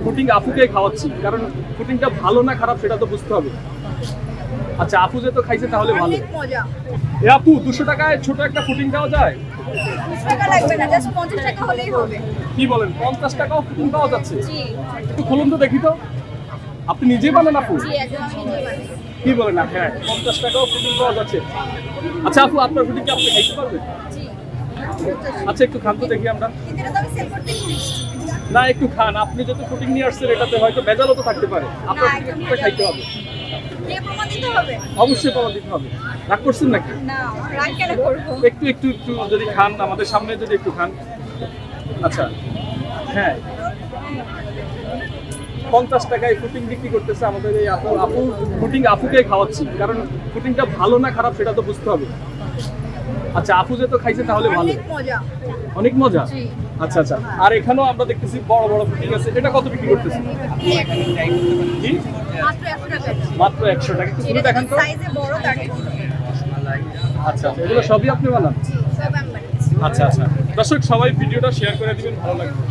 Footing আপুকে খাওয়াচ্ছি, কারণ ফুটিংটা ভালো না খারাপ সেটা তো বুঝতে হবে। আচ্ছা, আপু যে তো খাইছে তাহলে ভালো। অনেক মজা। এ আপু, 200 টাকায় ছোট একটা ফুটিং দেওয়া যায়? 20 টাকা লাগবে না, জাস্ট 50 টাকা হলেই হবে। কি বলেন, 50 টাকাও ফুটিং পাওয়া যাচ্ছে? জি একটু খুলুন তো দেখি তো। আপনি নিজেই বানান আপু? জি, একদম আমি নিজেই বানাই। কি বলেন না? হ্যাঁ, 50 টাকাও ফুটিং পাওয়া যাচ্ছে। আচ্ছা আপু, আপনার ফুটিং কি আপনি খাইতে পারবেন? জি, আচ্ছা, একটু খান তো দেখি আমরা। কিন্তু এটা তো আমি সেল করতে পারি। না, একটু খান। আপনি যত ফুটিং নিয়ে আসছেন এটাতে হয়তো ভেজালও তো থাকতে পারে। আপনার না, একদম ফুটিংটা খাইতে হবে। দিয়ে প্রমাণ দিতে হবে? অবশ্যই পাওয়া দিতে হবে। রাগ করছেন নাকি? না, রাগ কেন করবো? একটু একটু একটু যদি খান, আমাদের সামনে যদি একটু খান। আচ্ছা, হ্যাঁ, 50 টাকায় ফুটিং বিক্রি করতেছে আমাদের এই আপু। আপু ফুটিং আপুকে খাওয়াচ্ছি, কারণ ফুটিংটা ভালো না খারাপ সেটা তো বুঝতে হবে। আচ্ছা, আপু যে তো খাইছে তাহলে ভালো। অনেক মজা। অনেক মজা। জি। আচ্ছা আচ্ছা, আর এখানেও আমরা দেখতেছি বড় বড় ফুটিং আছে। এটা কত বিক্রি করতেছে? কি? মাত্র 100 টাকা। মাত্র 100 টাকা। একটু খুলে দেখান তো। সাইজে বড় তার জন্য। আচ্ছা আচ্ছা, এগুলো সবই আপনি বানান? জি, সব আমি বানিয়েছি। আচ্ছা আচ্ছা, দর্শক সবাই ভিডিওটা শেয়ার করে দিবেন, ভালো লাগবে।